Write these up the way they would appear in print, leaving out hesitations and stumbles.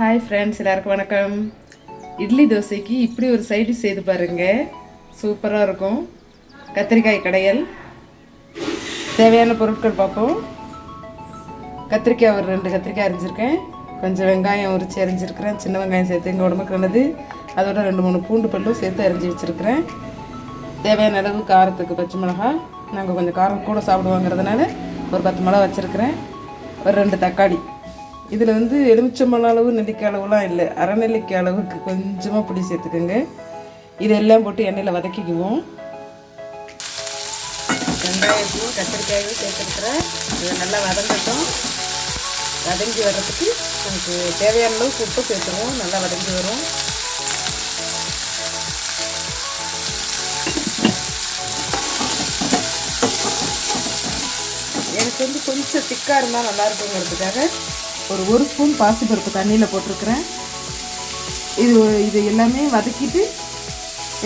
Hi friends, எல்லாருக்கும் வணக்கம். இட்லி தோசைக்கு இப்படி ஒரு சைடு செய்து பாருங்கள், சூப்பராக இருக்கும். கத்திரிக்காய் கடையல். தேவையான பொருட்கள் பார்ப்போம். கத்திரிக்காய் ஒரு 2 கத்திரிக்காய் அரிஞ்சிருக்கேன். கொஞ்சம் வெங்காயம் உரிச்சு அரிஞ்சிருக்கிறேன். சின்ன வெங்காயம் சேர்த்து எங்கள் உடம்புக்கு நல்லது. அதோட 2-3 பூண்டு பல்லும் சேர்த்து அரிஞ்சு வச்சுருக்கிறேன். தேவையான அளவு காரத்துக்கு பச்சை மிளகாய், நாங்கள் கொஞ்சம் காரம் கூட சாப்பிடுவாங்கிறதுனால ஒரு 10 மிளகா வச்சுருக்கிறேன். ஒரு 2 தக்காளி. இதில் எலுமிச்சம்பழம் அளவு நெல்லிக்காய் அளவுலாம் இல்லை, அரை நெல்லிக்காய் அளவுக்கு கொஞ்சமாக புளி சேர்த்துக்கோங்க. இதெல்லாம் போட்டு எண்ணெயில் வதக்கிக்குவோம். வெங்காயத்தையும் கத்திரிக்காயும் சேர்த்துருக்குறேன். இதை நல்லா வதங்கட்டும். வதங்கி வர்றதுக்கு நமக்கு தேவையான அளவுக்கு உப்பு சேர்த்துருவோம். நல்லா வதங்கி வரும். எனக்கு கொஞ்சம் திக்காக இருந்தால் நல்லா இருக்குங்கிறதுக்காக ஒரு ஸ்பூன் பாசிப்பருப்பு தண்ணியில் போட்டிருக்கிறேன். இது எல்லாமே வதக்கிட்டு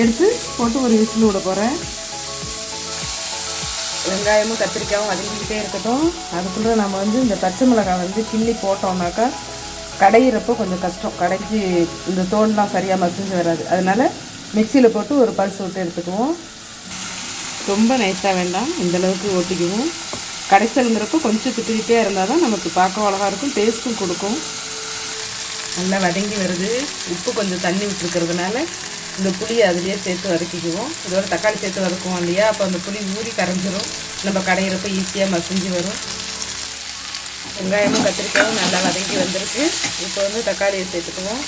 எடுத்து போட்டு ஒரு விசில் விட போகிறேன். வெங்காயமும் கத்திரிக்காயும் வதங்கிக்கிட்டே இருக்கட்டும். அதுக்குள்ளே நம்ம இந்த பச்சை மிளகாய் கிள்ளி போட்டோம்னாக்கா கடையிறப்போ கொஞ்சம் கஷ்டம். கடைஞ்சி இந்த தோல்லாம் சரியாக மசிஞ்சு வராது. அதனால் மிக்சியில் போட்டு ஒரு பல்ஸ் விட்டு எடுத்துக்குவோம். ரொம்ப நைஸாக வேண்டாம், இந்தளவுக்கு ஓட்டிக்குவோம். கடைசலுங்கிறப்போ கொஞ்சம் திட்டுக்கிட்டே இருந்தால் தான் நமக்கு பார்க்க அழகாக இருக்கும், டேஸ்ட்டும் கொடுக்கும். நல்லா வதங்கி வருது. உப்பு கொஞ்சம் தண்ணி விட்டுருக்கிறதுனால இந்த புளியை அதுலேயே சேர்த்து வதக்கிக்குவோம். இதோட தக்காளி சேர்த்து வதக்குவோம் இல்லையா, அப்போ அந்த புளி ஊறி கரைஞ்சிரும். நம்ம கடையிறப்போ ஈஸியாக மசிஞ்சு வரும். வெங்காயமும் கத்திரிக்காயும் நல்லா வதங்கி வந்திருக்கு. இப்போ தக்காளியை சேர்த்துக்குவோம்.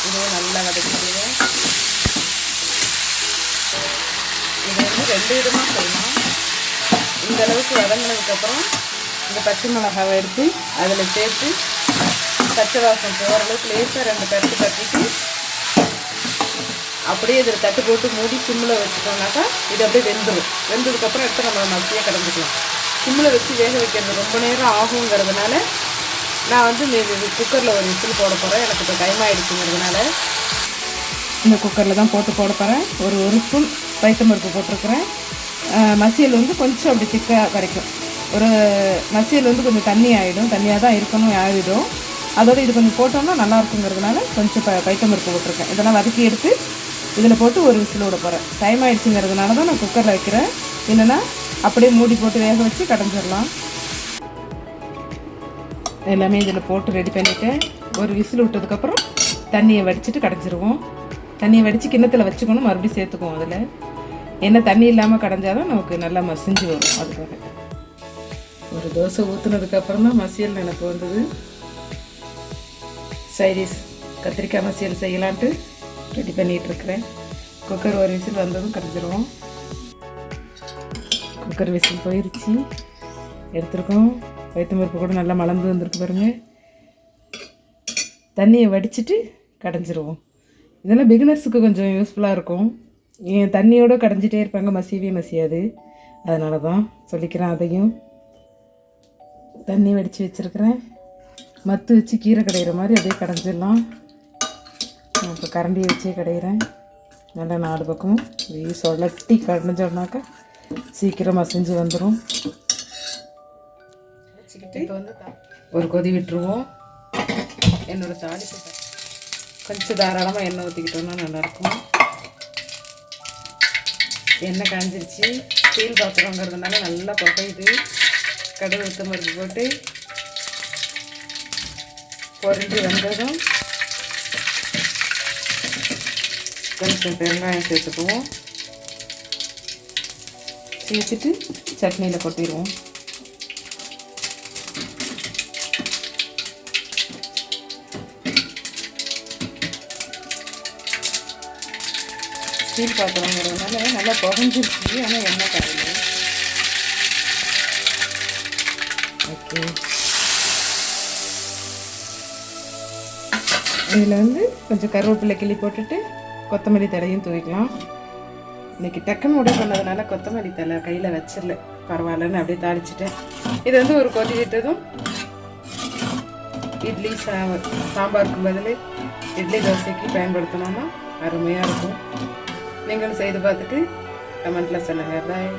இதுவும் நல்லா வதக்கிடுவோம். இது 2 விதமாக செய்யலாம். இந்த அளவுக்கு வதங்கினதுக்கப்புறம் இந்த பச்சை மிளகாவை எடுத்து அதில் சேர்த்து பச்சை வாசம் போகிற அளவுக்கு லேசாக 2 தட்டு தட்டிட்டு அப்படியே இதில் தட்டு போட்டு மூடி சிம்மில் வச்சுட்டோம்னாக்கா இது அப்படியே வெந்துடும். வெந்ததுக்கப்புறம் எடுத்து நம்ம மசியாக கலந்துக்கலாம். சிம்மில் வச்சு வேக வைக்கிறது ரொம்ப நேரம் ஆகுங்கிறதுனால நான் குக்கரில் ஒரு விசில் போட போகிறேன். எனக்கு இப்போ டைம் ஆகிடுச்சுங்கிறதுனால இந்த குக்கரில் தான் போட்டு போட போகிறேன். ஒரு ஸ்பூன் பைத்தம்பருப்பு போட்டிருக்கிறேன். மசியல் கொஞ்சம் அப்படி திக்காக கிடைக்கும். ஒரு மசியல் கொஞ்சம் தண்ணி ஆகிடும், தண்ணியாக தான் இருக்கணும், ஆகிடும். அதோடு இது கொஞ்சம் போட்டோம்னா நல்லா இருக்குங்கிறதுனால கொஞ்சம் பைத்தம்பருப்பு போட்டிருக்கேன். இதெல்லாம் வதக்கி எடுத்து இதில் போட்டு ஒரு விசில் விட போகிறேன். டைம் ஆகிடுச்சுங்கிறதுனால தான் நான் குக்கரில் வைக்கிறேன். இல்லைன்னா அப்படியே மூடி போட்டு வேக வச்சு கடைஞ்சிடலாம். எல்லாமே இதில் போட்டு ரெடி பண்ணிவிட்டேன். ஒரு விசில் விட்டதுக்கப்புறம் தண்ணியை வடிச்சிட்டு கடைஞ்சிருவோம். தண்ணியை வடித்து கிண்ணத்தில் வச்சுக்கணும், மறுபடியும் சேர்த்துக்குவோம். அதில் என்ன தண்ணி இல்லாமல் கடைஞ்சாதான் நமக்கு நல்லா மசிஞ்சு வரும். அதுக்காக ஒரு தோசை ஊற்றுனதுக்கப்புறம் தான் மசியல் எனக்கு வந்தது. சைடிஷ் கத்திரிக்காய் மசியல் செய்யலான்ட்டு ரெடி பண்ணிகிட்ருக்கிறேன். குக்கர் ஒரு விசில் வந்ததும் கடைஞ்சிருவோம். குக்கர் விசில் போயிடுச்சு, எடுத்துருக்கோம். பைத்தம்பருப்பு கூட நல்லா மலர்ந்து வந்திருக்கு பாருங்கள். தண்ணியை வடிச்சிட்டு கடைஞ்சிருவோம். இதெல்லாம் பிகினர்ஸுக்கு கொஞ்சம் யூஸ்ஃபுல்லாக இருக்கும். தண்ணியோடு கடைஞ்சிட்டே இருப்பாங்க, மசியவே மசியாது. அதனால தான் சொல்லிக்கிறேன். அதையும் தண்ணி வடித்து வச்சுருக்கிறேன். மத்து வச்சு கீரை கடையிற மாதிரி அப்படியே கடைஞ்சிடலாம். இப்போ கரண்டியை வச்சே கடையிறேன். நல்லா 4 பக்கமும் அப்படியே சொலட்டி கடைஞ்சோம்னாக்கா சீக்கிரம் மசிஞ்சு வந்துடும். வச்சுக்கிட்டு இப்போ ஒரு கொதி விட்டுருவோம். என்னோடய தாளிப்பு கொஞ்சம் தாராளமாக எண்ணெய் ஊற்றிக்கிட்டோம்னா நல்லாயிருக்கும். எண்ணெய் காஞ்சிருச்சு. ஸ்டீல் பாத்திரங்கிறதுனால நல்லா புகையுது. கடுகு உளுத்தம்பருப்பு போட்டு பொரிஞ்சு வந்ததும் கொஞ்சம் பெருங்காயம் சேர்த்துக்குவோம். சேர்த்துட்டு சட்னியில் கொட்டிடுவோம். ஸ்டீல் பாத்திரங்கிறதுனால நல்லா புகஞ்சிருச்சு, ஆனால் எண்ணெய் கரையில. ஓகே, இதில் கொஞ்சம் கருவேப்பிலை கிள்ளி போட்டுட்டு கொத்தமல்லி தழையும் தூவிக்கலாம். இன்றைக்கி டக்குன்னு உடை பண்ணதுனால கொத்தமல்லி தழை கையில் வச்சிடல, பரவாயில்லன்னு அப்படியே தாளிச்சிட்டேன். இது ஒரு கொதி விட்டதும் இட்லி சாம்பாருக்கு பதில் இட்லி தோசைக்கு பயன்படுத்தினோம்னா அருமையாக இருக்கும். நீங்களும் செய்து பார்த்துட்டு கமெண்ட்டில் சொல்லுங்கள். பாய்.